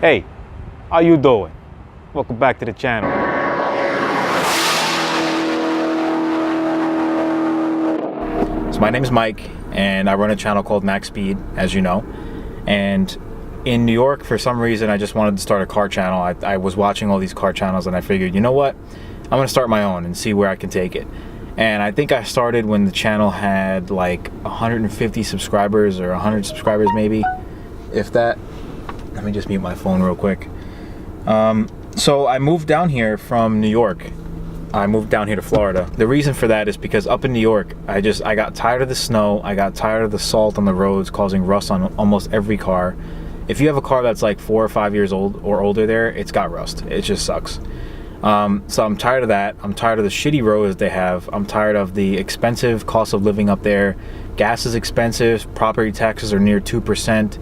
Hey, how you doing? Welcome back to the channel. So my name is Mike, and I run a channel called MaxSpeed, as you know. And in New York, for some reason, I just wanted to start a car channel. I was watching all these car channels, and I figured, you know what? I'm gonna start my own and see where I can take it. And I think I started when the channel had like 150 subscribers or 100 subscribers maybe, if that. Let me just mute my phone real quick. So I moved down here from New York. I moved down here to Florida. The reason for that is because up in New York, I got tired of the snow. I got tired of the salt on the roads causing rust on almost every car. If you have a car that's like 4 or 5 years old or older there, it's got rust. It just sucks. So I'm tired of that. I'm tired of the shitty roads they have. I'm tired of the expensive cost of living up there. Gas is expensive. Property taxes are near 2%.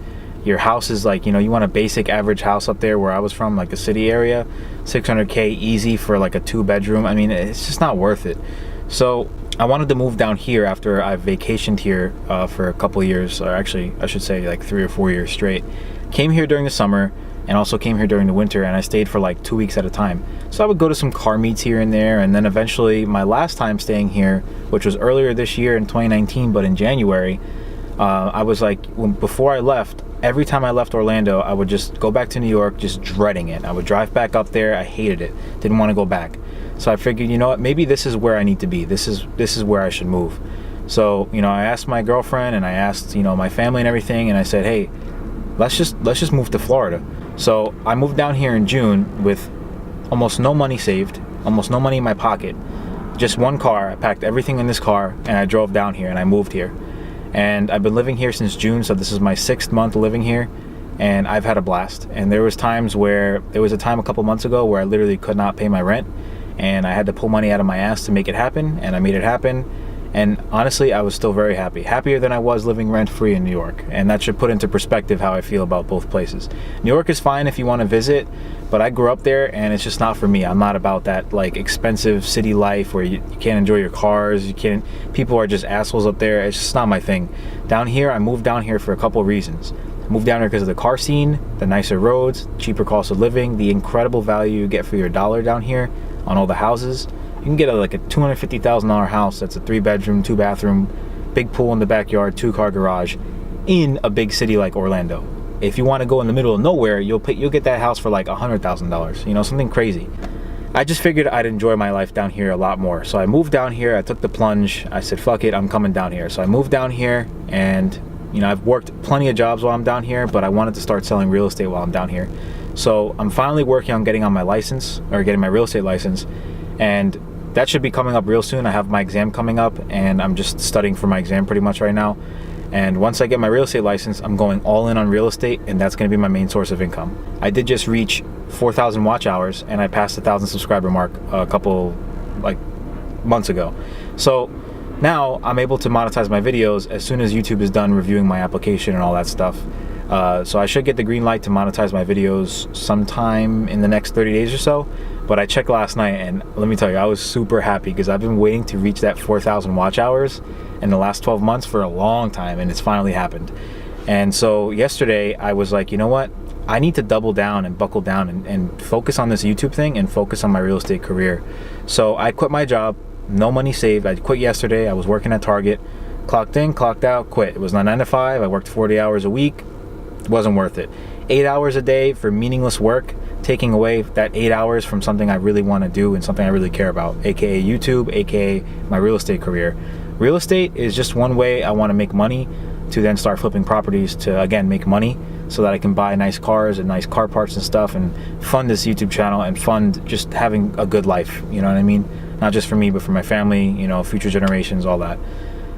Your house is like, you want a basic average house up there where I was from, like the city area, $600K easy for like a 2-bedroom. I mean, it's just not worth it. So I wanted to move down here after I vacationed here for a couple of years, or actually I should say like 3 or 4 years straight. Came here during the summer and also came here during the winter, and I stayed for like 2 weeks at a time. So I would go to some car meets here and there, and then eventually my last time staying here, which was earlier this year in 2019, but in January, I was like, before I left, every time I left Orlando, I would just go back to New York, just dreading it. I would drive back up there. I hated it. Didn't want to go back. So I figured, you know what? Maybe this is where I need to be. This is where I should move. So, I asked my girlfriend and I asked, my family and everything, and I said, hey, let's just move to Florida. So I moved down here in June with almost no money saved, almost no money in my pocket, just one car. I packed everything in this car and I drove down here and I moved here. And I've been living here since June, so this is my 6th month living here, and I've had a blast. And there was a time a couple months ago where I literally could not pay my rent, and I had to pull money out of my ass to make it happen, and I made it happen. And honestly, I was still very happy. Happier than I was living rent-free in New York. And that should put into perspective how I feel about both places. New York is fine if you want to visit, but I grew up there and it's just not for me. I'm not about that like expensive city life where you can't enjoy your cars, people are just assholes up there. It's just not my thing. Down here, I moved down here for a couple of reasons. I moved down here because of the car scene, the nicer roads, cheaper cost of living, the incredible value you get for your dollar down here on all the houses. You can get like a $250,000 house that's a 3-bedroom, 2-bathroom, big pool in the backyard, 2-car garage in a big city like Orlando. If you want to go in the middle of nowhere, you'll get that house for like $100,000, something crazy. I just figured I'd enjoy my life down here a lot more. So I moved down here, I took the plunge, I said, fuck it, I'm coming down here. So I moved down here, and I've worked plenty of jobs while I'm down here, but I wanted to start selling real estate while I'm down here. So I'm finally working on getting my real estate license, and that should be coming up real soon. I have my exam coming up, and I'm just studying for my exam pretty much right now. And once I get my real estate license, I'm going all in on real estate, and that's going to be my main source of income. I did just reach 4,000 watch hours, and I passed the 1,000 subscriber mark a couple months ago. So now I'm able to monetize my videos as soon as YouTube is done reviewing my application and all that stuff. So I should get the green light to monetize my videos sometime in the next 30 days or so. But I checked last night, and let me tell you, I was super happy because I've been waiting to reach that 4,000 watch hours in the last 12 months for a long time, and it's finally happened. And so yesterday I was like, you know what? I need to double down and buckle down and focus on this YouTube thing and focus on my real estate career. So I quit my job, no money saved. I quit yesterday. I was working at Target, clocked in, clocked out, quit. It was not 9 to 5. I worked 40 hours a week. It wasn't worth it. 8 hours a day for meaningless work, taking away that 8 hours from something I really want to do and something I really care about, aka YouTube, aka my real estate career. Real estate is just one way I want to make money to then start flipping properties to, again, make money so that I can buy nice cars and nice car parts and stuff and fund this YouTube channel and fund just having a good life, you know what I mean? Not just for me, but for my family, future generations, all that.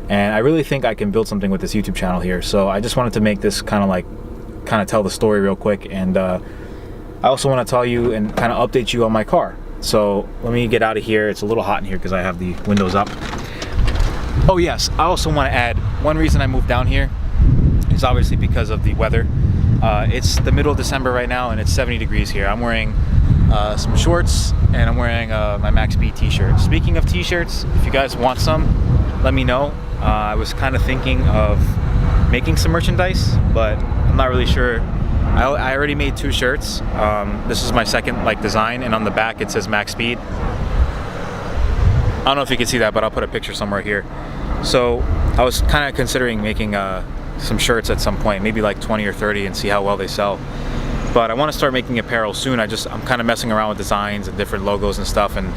And I really think I can build something with this YouTube channel here. So I just wanted to make this kind of tell the story real quick. And I also want to tell you and kind of update you on my car. So let me get out of here. It's a little hot in here because I have the windows up. Oh yes, I also want to add, one reason I moved down here is obviously because of the weather. It's the middle of December right now and it's 70 degrees here. I'm wearing some shorts and I'm wearing my MaxSpeed t-shirt. Speaking of t-shirts, if you guys want some, let me know. I was kind of thinking of making some merchandise, but I'm not really sure. I already made 2 shirts. This is my second like design, and on the back it says MaxSpeed. I don't know if you can see that, but I'll put a picture somewhere here. So I was kind of considering making some shirts at some point, maybe like 20 or 30, and see how well they sell. But I want to start making apparel soon. I'm kind of messing around with designs and different logos and stuff, and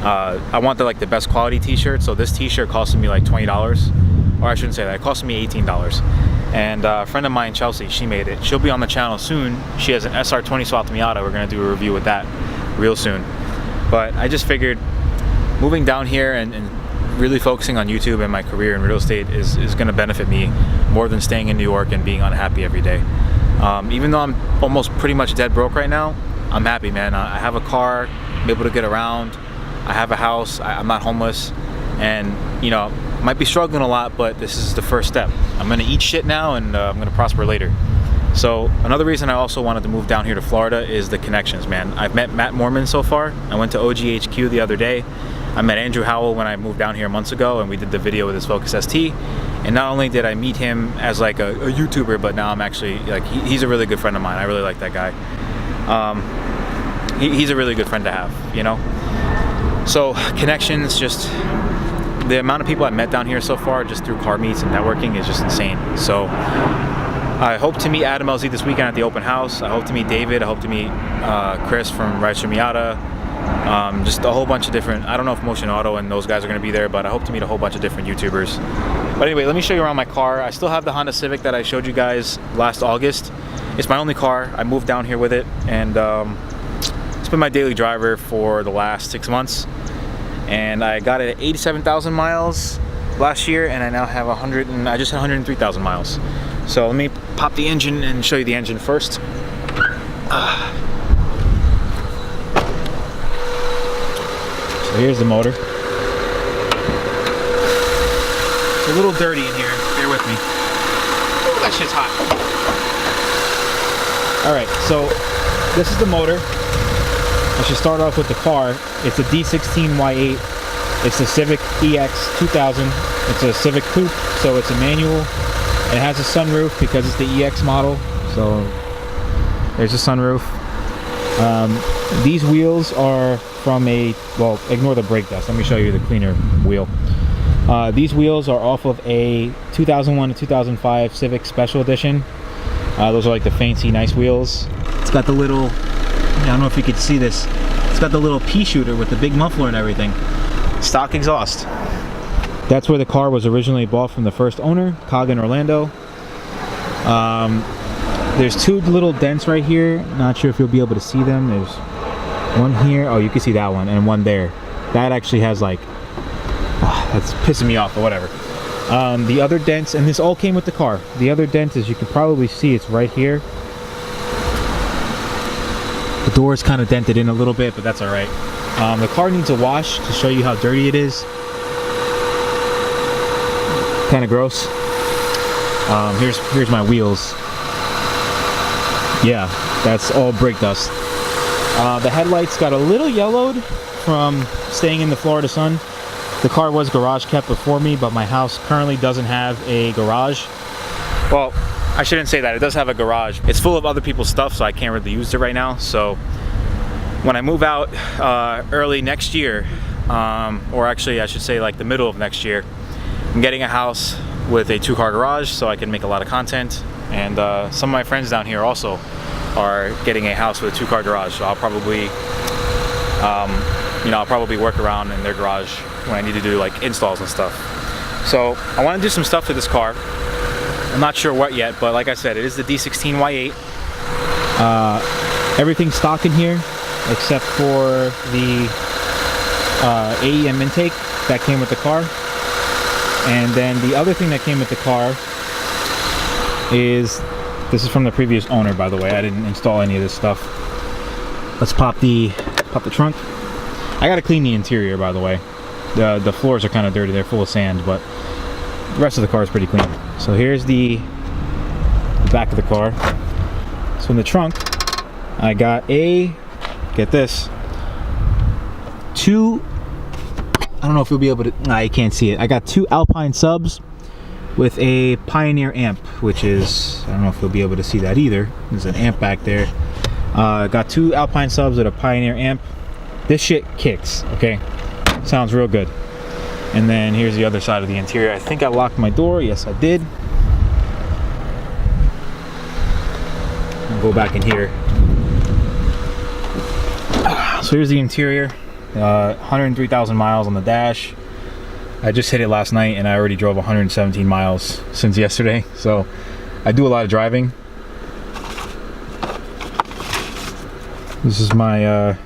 I want the best quality t-shirt. So this t-shirt costed me like $20, or I shouldn't say that, it costed me $18. And a friend of mine, Chelsea, she made it. She'll be on the channel soon. She has an SR20 Swap Miata. We're gonna do a review with that real soon. But I just figured moving down here and really focusing on YouTube and my career in real estate is gonna benefit me more than staying in New York and being unhappy every day. Even though I'm almost pretty much dead broke right now, I'm happy, man. I have a car, I'm able to get around. I have a house, I'm not homeless, and you know, might be struggling a lot, but this is the first step. I'm gonna eat shit now, and I'm gonna prosper later. So another reason I also wanted to move down here to Florida is the connections, man. I've met Matt Mormon so far. I went to OGHQ the other day. I met Andrew Howell when I moved down here months ago, and we did the video with his Focus ST. And not only did I meet him as like a YouTuber, but now I'm actually like, he's a really good friend of mine. I really like that guy. He's a really good friend to have, you know? So connections, just the amount of people I've met down here so far just through car meets and networking is just insane. So I hope to meet Adam LZ this weekend at the open house. I hope to meet David. I hope to meet Chris from Rice Miata. Just a whole bunch of different, I don't know if Motion Auto and those guys are going to be there, but I hope to meet a whole bunch of different YouTubers. But anyway, let me show you around my car. I still have the Honda Civic that I showed you guys last August. It's my only car. I moved down here with it, and it's been my daily driver for the last 6 months. And I got it at 87,000 miles last year, and I now have I just had 103,000 miles. So let me pop the engine and show you the engine first. So here's the motor. It's a little dirty in here, bear with me. Oh, that shit's hot. Alright, so this is the motor. I should start off with the car. It's a D16 Y8. It's the Civic EX 2000. It's a Civic coupe, so it's a manual. It has a sunroof because it's the EX model. So there's a sunroof. These wheels are from well, ignore the brake dust. Let me show you the cleaner wheel. These wheels are off of a 2001 to 2005 Civic Special Edition. Those are like the fancy, nice wheels. It's got the little, I don't know if you could see this, it's got the little pea shooter with the big muffler and everything. Stock exhaust. That's where the car was originally bought from the first owner, Cog in Orlando. There's 2 little dents right here. Not sure if you'll be able to see them. There's one here. Oh, you can see that one, and one there. That actually has like, that's pissing me off, but whatever. The other dents, and this all came with the car. The other dent, as you can probably see, it's right here. The door is kind of dented in a little bit, but that's all right. The car needs a wash to show you how dirty it is. Kind of gross. Here's my wheels. Yeah, that's all brake dust. The headlights got a little yellowed from staying in the Florida sun. The car was garage kept before me, but my house currently doesn't have a garage. Well, I shouldn't say that. It does have a garage. It's full of other people's stuff, so I can't really use it right now. So when I move out early next year, or actually I should say like the middle of next year, I'm getting a house with a 2-car garage so I can make a lot of content. And some of my friends down here also are getting a house with a 2-car garage, so I'll probably I'll probably work around in their garage when I need to do like installs and stuff. So I want to do some stuff to this car. I'm not sure what yet, but like I said, it is the D16 Y8. Everything's stock in here except for the AEM intake that came with the car. And then the other thing that came with the car is, this is from the previous owner, by the way. I didn't install any of this stuff. Let's pop the trunk. I gotta clean the interior, by the way. The floors are kind of dirty. They're full of sand, but the rest of the car is pretty clean. So here's the back of the car. So in the trunk, I got get this, 2, I don't know if you'll be able to, nah, you can't see it. I got 2 Alpine subs with a Pioneer amp, which is, I don't know if you'll be able to see that either. There's an amp back there. Got 2 Alpine subs with a Pioneer amp. This shit kicks, okay? Sounds real good. And then here's the other side of the interior. I think I locked my door. Yes, I did. I'll go back in here. So here's the interior. 103,000 miles on the dash. I just hit it last night and I already drove 117 miles since yesterday. So I do a lot of driving. This is my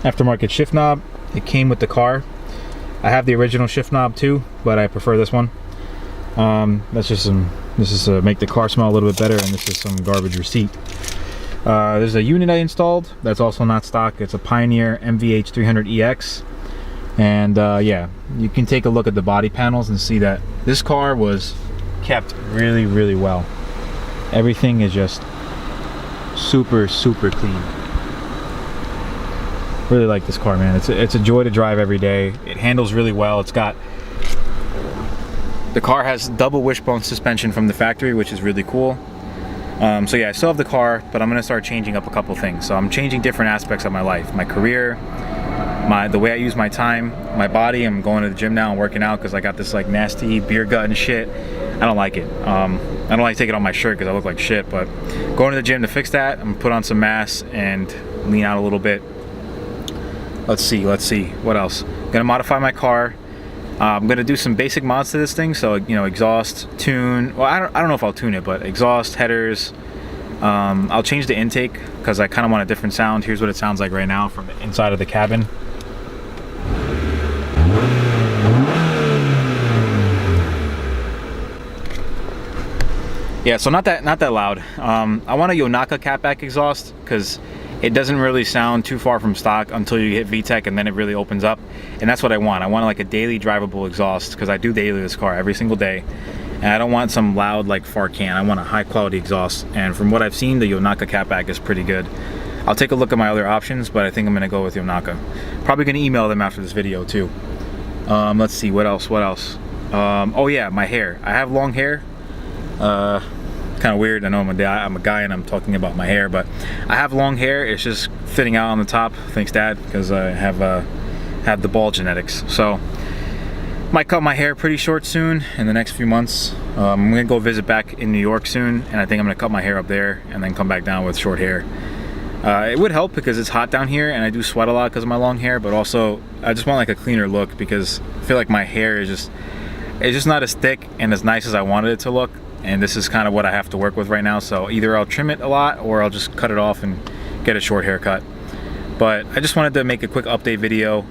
aftermarket shift knob. It came with the car. I have the original shift knob too, but I prefer this one. That's just some, this is to make the car smell a little bit better, and this is some garbage receipt. There's a unit I installed that's also not stock. It's a Pioneer MVH 300EX. And yeah, you can take a look at the body panels and see that this car was kept really, really well. Everything is just super, super clean. Really like this car, man. It's a joy to drive every day. It handles really well. It's got, the car has double wishbone suspension from the factory, which is really cool. So yeah, I still have the car, but I'm gonna start changing up a couple things. So I'm changing different aspects of my life, my career, the way I use my time, my body. I'm going to the gym now and working out because I got this like nasty beer gut and shit. I don't like it. I don't like taking off my shirt because I look like shit, but going to the gym to fix that, I'm gonna put on some mass and lean out a little bit. Let's see, what else? Gonna modify my car. I'm gonna do some basic mods to this thing, so you know, exhaust, tune. Well, I don't know if I'll tune it, but exhaust, headers. I'll change the intake because I kind of want a different sound. Here's what it sounds like right now from the inside of the cabin. Yeah, so not that loud. I want a Yonaka catback exhaust because it doesn't really sound too far from stock until you hit VTEC, and then it really opens up. And that's what I want. I want like a daily drivable exhaust because I do daily this car every single day. And I don't want some loud like fart can. I want a high quality exhaust. And from what I've seen, the Yonaka catback is pretty good. I'll take a look at my other options, but I think I'm gonna go with Yonaka. Probably gonna email them after this video too. Let's see, what else? Oh yeah, my hair. I have long hair. Kind of weird. I know I'm a guy and I'm talking about my hair, but I have long hair. It's just fitting out on the top. Thanks, Dad, because I have the bald genetics. So might cut my hair pretty short soon in the next few months. I'm gonna go visit back in New York soon, and I think I'm gonna cut my hair up there and then come back down with short hair. It would help because it's hot down here and I do sweat a lot because of my long hair, but also I just want like a cleaner look because I feel like my hair is just not as thick and as nice as I wanted it to look. And this is kind of what I have to work with right now. So either I'll trim it a lot or I'll just cut it off and get a short haircut. But I just wanted to make a quick update video.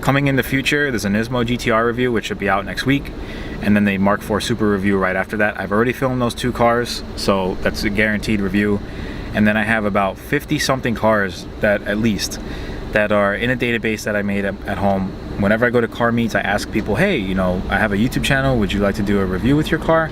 Coming in the future, there's a Nismo GTR review, which should be out next week. And then the Mark IV Super review right after that. I've already filmed those 2 cars, so that's a guaranteed review. And then I have about 50 something cars that at least that are in a database that I made at home. Whenever I go to car meets, I ask people, hey, you know, I have a YouTube channel. Would you like to do a review with your car?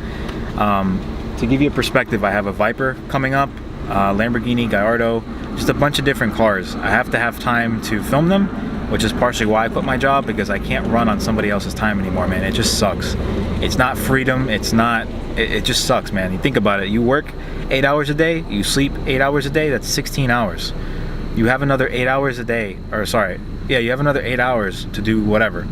To give you a perspective, I have a Viper coming up, Lamborghini Gallardo, just a bunch of different cars. I have to have time to film them, which is partially why I quit my job, because I can't run on somebody else's time anymore, man. It just sucks. It's not freedom. It just sucks, man. You think about it. You work 8 hours a day, you sleep 8 hours a day, that's 16 hours. You have another 8 hours a day, or sorry, yeah, you have another 8 hours to do whatever.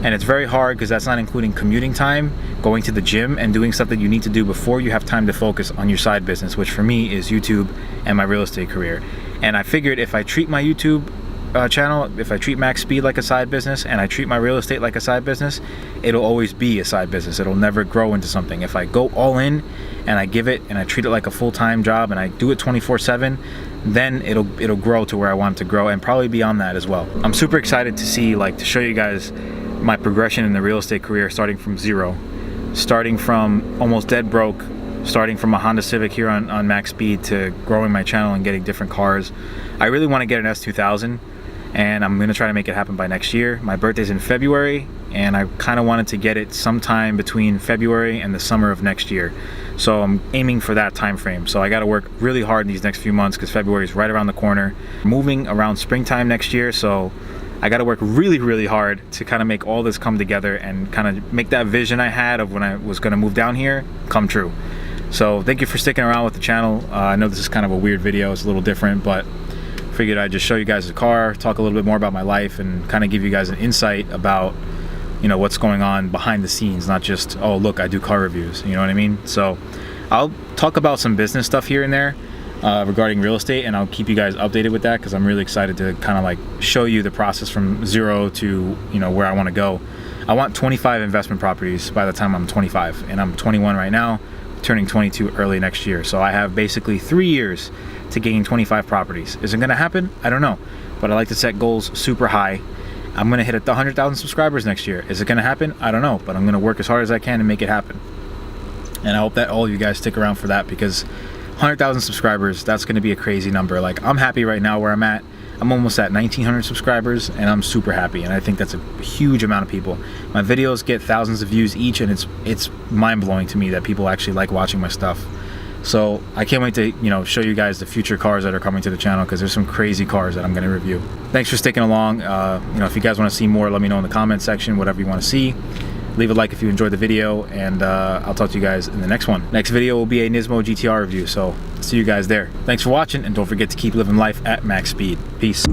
And it's very hard because that's not including commuting time, going to the gym, and doing stuff that you need to do before you have time to focus on your side business, which for me is YouTube and my real estate career. And I figured if I treat my YouTube channel, if I treat MaxSpeed like a side business and I treat my real estate like a side business, it'll always be a side business. It'll never grow into something. If I go all in and I give it and I treat it like a full-time job and I do it 24/7, then it'll grow to where I want it to grow, and probably beyond that as well. I'm super excited to see, like, to show you guys my progression in the real estate career, starting from zero, starting from almost dead broke, starting from a Honda Civic here on MaxSpeed to growing my channel and getting different cars. I really want to get an S2000, and I'm gonna try to make it happen by next year. My birthday's in February, and I kind of wanted to get it sometime between February and the summer of next year. So I'm aiming for that time frame. So I got to work really hard in these next few months because February is right around the corner. Moving around springtime next year, so I got to work really, really hard to kind of make all this come together and kind of make that vision I had of when I was going to move down here come true. So thank you for sticking around with the channel. I know this is kind of a weird video, it's a little different, but figured I'd just show you guys the car, talk a little bit more about my life, and kind of give you guys an insight about, you know, what's going on behind the scenes, not just, oh look, I do car reviews, you know what I mean? So I'll talk about some business stuff here and there regarding real estate, and I'll keep you guys updated with that because I'm really excited to kind of like show you the process from zero to, you know, where I want to go. I want 25 investment properties by the time I'm 25, and I'm 21 right now, turning 22 early next year. So I have basically 3 years to gain 25 properties. Is it gonna happen? I don't know, but I like to set goals super high. I'm gonna hit 100,000 subscribers next year. Is it gonna happen? I don't know, but I'm gonna work as hard as I can to make it happen. And I hope that all of you guys stick around for that, because 100,000 subscribers, that's gonna be a crazy number. Like, I'm happy right now where I'm at. I'm almost at 1,900 subscribers, and I'm super happy, and I think that's a huge amount of people. My videos get thousands of views each, and it's mind-blowing to me that people actually like watching my stuff. So I can't wait to, you know, show you guys the future cars that are coming to the channel, because there's some crazy cars that I'm going to review. Thanks for sticking along. You know, if you guys want to see more, let me know in the comment section, whatever you want to see. Leave a like if you enjoyed the video, and I'll talk to you guys in the next one. Next video will be a Nismo GTR review, so see you guys there. Thanks for watching, and don't forget to keep living life at max speed. Peace.